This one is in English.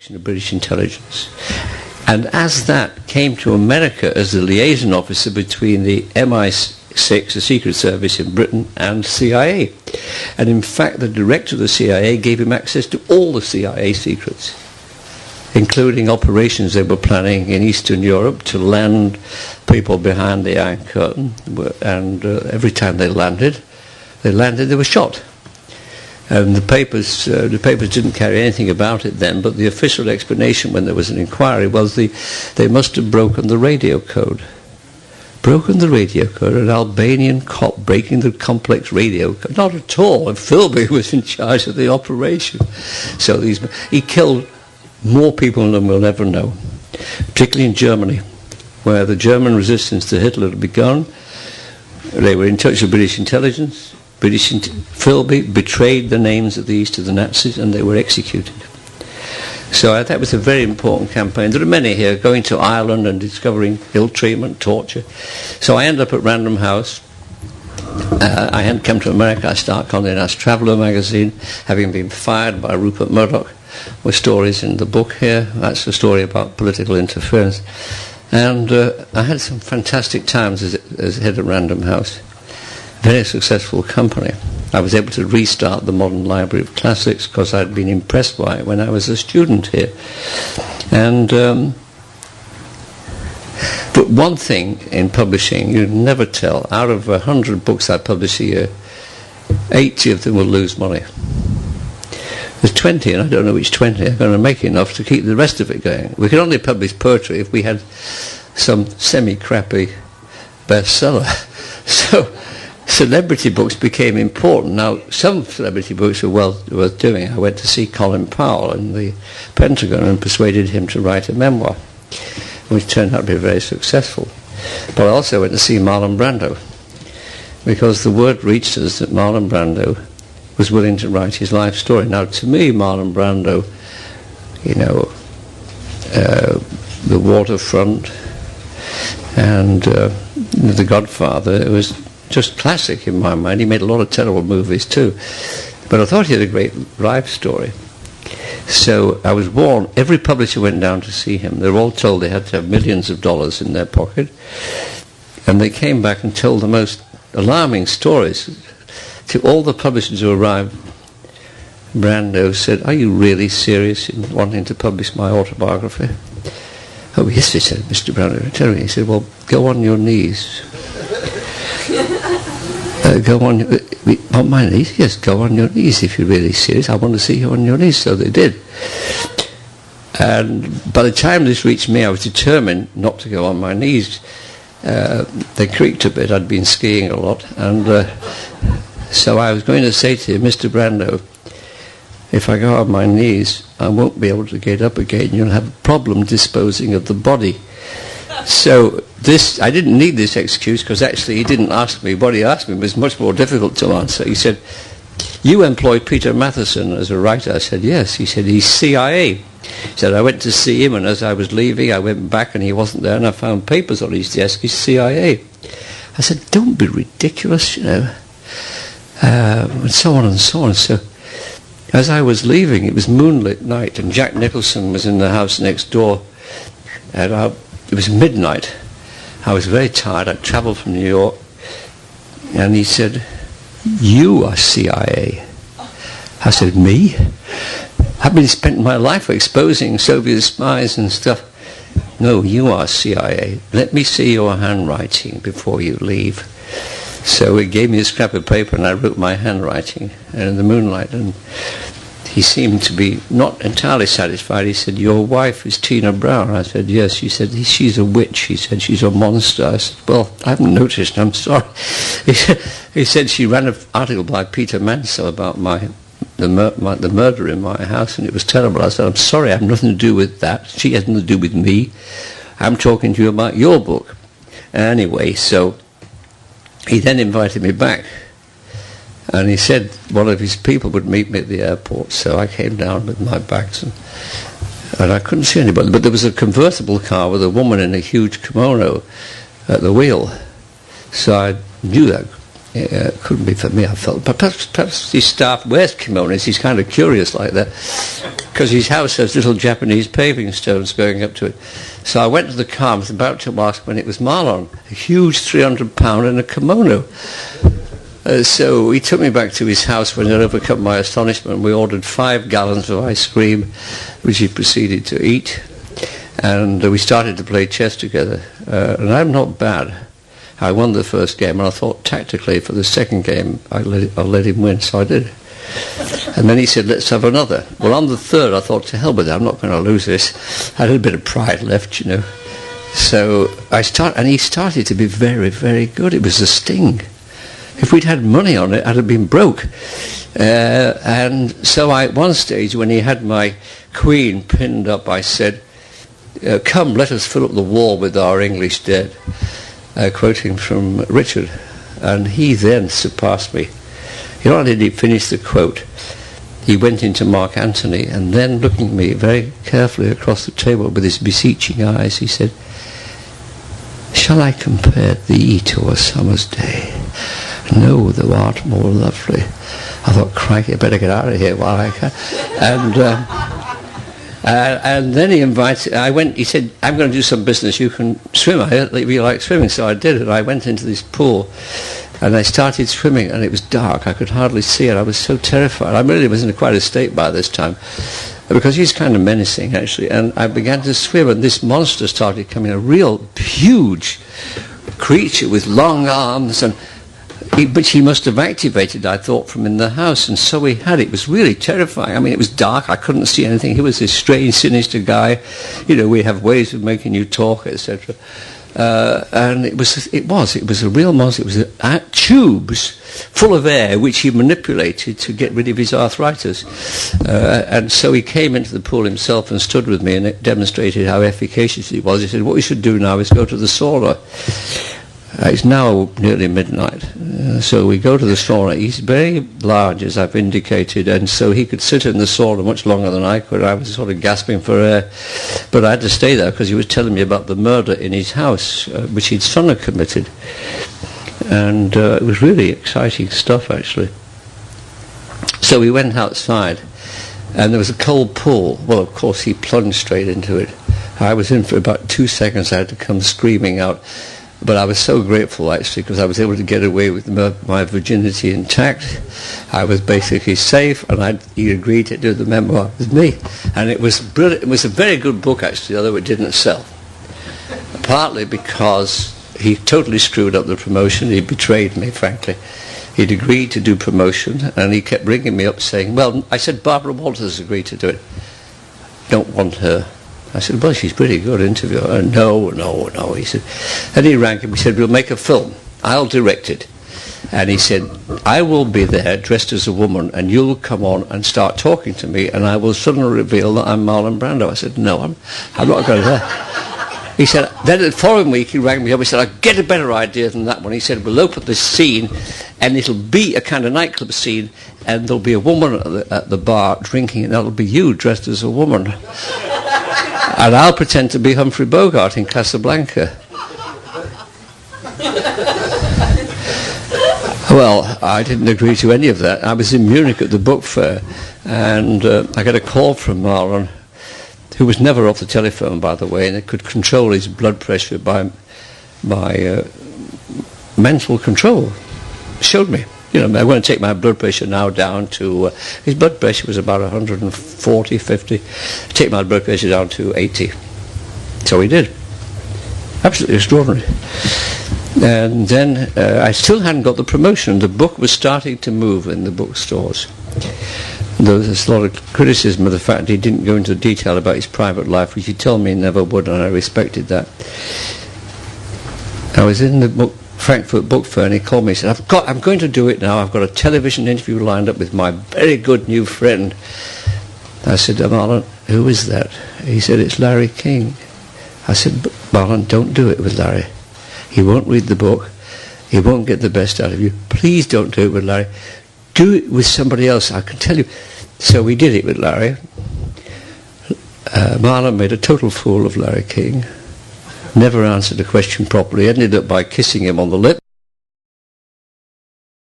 of British intelligence. And as that came to America as the liaison officer between the MI6, the Secret Service in Britain, and CIA. And in fact, the director of the CIA gave him access to all the CIA secrets, including operations they were planning in Eastern Europe to land people behind the Iron Curtain. And every time they landed, they were shot. And the papers didn't carry anything about it then, but the official explanation when there was an inquiry was they must have broken the radio code. Broken the radio code, an Albanian cop breaking the complex radio code. Not at all. Philby was in charge of the operation. So he killed more people than we'll ever know, particularly in Germany, where the German resistance to Hitler had begun. They were in touch with British intelligence. Philby betrayed the names of these to the Nazis, and they were executed. So that was a very important campaign. There are many here, going to Ireland and discovering ill treatment, torture. So I ended up at Random House. I hadn't come to America. I started Condé Nast Traveller magazine, having been fired by Rupert Murdoch, with stories in the book here. That's a story about political interference. And I had some fantastic times as head of Random House. Very successful company. I was able to restart the Modern Library of Classics because I'd been impressed by it when I was a student here. And but one thing in publishing, you never tell. Out of 100 books I publish a year, 80 of them will lose money. There's 20, and I don't know which 20 are going to make enough to keep the rest of it going. We could only publish poetry if we had some semi-crappy bestseller. So celebrity books became important. Now, some celebrity books were well worth doing. I went to see Colin Powell in the Pentagon and persuaded him to write a memoir, which turned out to be very successful. But I also went to see Marlon Brando, because the word reached us that Marlon Brando was willing to write his life story. Now, to me, Marlon Brando, The Waterfront and The Godfather, it was just classic in my mind. He made a lot of terrible movies too, but I thought he had a great life story. So I was warned. Every publisher went down to see him. They were all told they had to have millions of dollars in their pocket, and they came back and told the most alarming stories to all the publishers who arrived. Brando said, "Are you really serious in wanting to publish my autobiography?" "Oh yes," he said, "Mr. Brando, tell me." He said, "Well, go on your knees." Go on my knees? Yes, go on your knees if you're really serious. I want to see you on your knees. So they did. And by the time this reached me, I was determined not to go on my knees. They creaked a bit. I'd been skiing a lot. And so I was going to say to him, "Mr. Brando, if I go on my knees, I won't be able to get up again. You'll have a problem disposing of the body." So I didn't need this excuse, because actually he didn't ask me. What he asked me was much more difficult to answer. He said, "You employed Peter Matheson as a writer?" I said, "Yes." He said, "He's CIA." He said, "I went to see him, and as I was leaving, I went back and he wasn't there, and I found papers on his desk. He's CIA." I said, "Don't be ridiculous, and so on and so on." So as I was leaving, it was moonlit night, and Jack Nicholson was in the house next door, and it was midnight. I was very tired. I'd travelled from New York. And he said, "You are CIA." I said, "Me? I've been spending my life exposing Soviet spies and stuff." "No, you are CIA. Let me see your handwriting before you leave." So he gave me a scrap of paper, and I wrote my handwriting in the moonlight. And he seemed to be not entirely satisfied. He said, "Your wife is Tina Brown." I said, "Yes." He said, "She's a witch." He said, "She's a monster." I said, "Well, I haven't noticed. I'm sorry." He said, "She ran an article by Peter Mansell about the murder in my house, and it was terrible." I said, "I'm sorry, I have nothing to do with that. She has nothing to do with me. I'm talking to you about your book." Anyway, so he then invited me back. And he said one of his people would meet me at the airport. So I came down with my bags, and I couldn't see anybody. But there was a convertible car with a woman in a huge kimono at the wheel. So I knew that couldn't be for me, I felt. But perhaps his staff wears kimonos. He's kind of curious like that. because his house has little Japanese paving stones going up to it. So I went to the car, I was about to ask when it was Marlon, a huge 300-pound in a kimono. So he took me back to his house when I'd overcome my astonishment. We ordered 5 gallons of ice cream, which he proceeded to eat. And we started to play chess together. And I'm not bad. I won the first game, and I thought tactically for the second game I'll let him win, so I did. And then he said, let's have another. Well, on the third, I thought, to hell with it, I'm not going to lose this. I had a bit of pride left, you know. So and he started to be very, very good. It was a sting. If we'd had money on it, I'd have been broke. And so at one stage, when he had my queen pinned up, I said, come, let us fill up the wall with our English dead, quoting from Richard. And he then surpassed me. You know, how did he finish the quote? He went into Mark Antony, and then looking at me very carefully across the table with his beseeching eyes, he said, shall I compare thee to a summer's day? No, thou art more lovely. I thought, crikey, I better get out of here while I can. And then he invited, he said, I'm going to do some business, you can swim, I really like swimming, so I did it. I went into this pool, and I started swimming, and it was dark, I could hardly see it, I was so terrified. I really was in quite a state by this time, because he's kind of menacing, actually, and I began to swim, and this monster started coming, a real huge creature with long arms, and which he must have activated, I thought, from in the house, and so he had. It was really terrifying. I mean, it was dark, I couldn't see anything. He was this strange, sinister guy. You know, we have ways of making you talk, etc. And it was a real monster. It was tubes full of air, which he manipulated to get rid of his arthritis. And so he came into the pool himself and stood with me, and it demonstrated how efficacious he was. He said, what we should do now is go to the sauna. It's now nearly midnight, so we go to the sauna. He's very large, as I've indicated, and so he could sit in the sauna much longer than I could. I was sort of gasping for air, but I had to stay there because he was telling me about the murder in his house, which his son had committed. And it was really exciting stuff, actually. So we went outside, and there was a cold pool. Well, of course, he plunged straight into it. I was in for about 2 seconds. I had to come screaming out. But I was so grateful, actually, because I was able to get away with my virginity intact. I was basically safe, and he agreed to do the memoir with me. And it was brilliant. It was a very good book, actually, although it didn't sell. Partly because he totally screwed up the promotion. He betrayed me, frankly. He'd agreed to do promotion, and he kept ringing me up saying, well, I said, Barbara Walters agreed to do it. Don't want her. I said, well, she's pretty good interviewer. No, he said. And he rang him, he said, we'll make a film. I'll direct it. And he said, I will be there dressed as a woman, and you'll come on and start talking to me, and I will suddenly reveal that I'm Marlon Brando. I said, no, I'm not going there. He said, then the following week he rang me up, he said, I'll get a better idea than that one. He said, we'll open this scene, and it'll be a kind of nightclub scene, and there'll be a woman at the bar drinking, and that'll be you dressed as a woman. And I'll pretend to be Humphrey Bogart in Casablanca. Well, I didn't agree to any of that. I was in Munich at the book fair, and I got a call from Marlon, who was never off the telephone, by the way, and it could control his blood pressure by mental control. Showed me. You know, I'm going to take my blood pressure now down to, his blood pressure was about 140, 50. Take my blood pressure down to 80. So he did. Absolutely extraordinary. And then I still hadn't got the promotion. The book was starting to move in the bookstores. There was a lot of criticism of the fact he didn't go into detail about his private life, which he told me he never would, and I respected that. I was in the Frankfurt Book Fair, and he called me and said, I'm going to do it now. I've got a television interview lined up with my very good new friend. I said, Marlon, who is that? He said, it's Larry King. I said, Marlon, don't do it with Larry. He won't read the book. He won't get the best out of you. Please don't do it with Larry. Do it with somebody else, I can tell you. So we did it with Larry. Marlon made a total fool of Larry King. Never answered a question properly. Ended up by kissing him on the lip.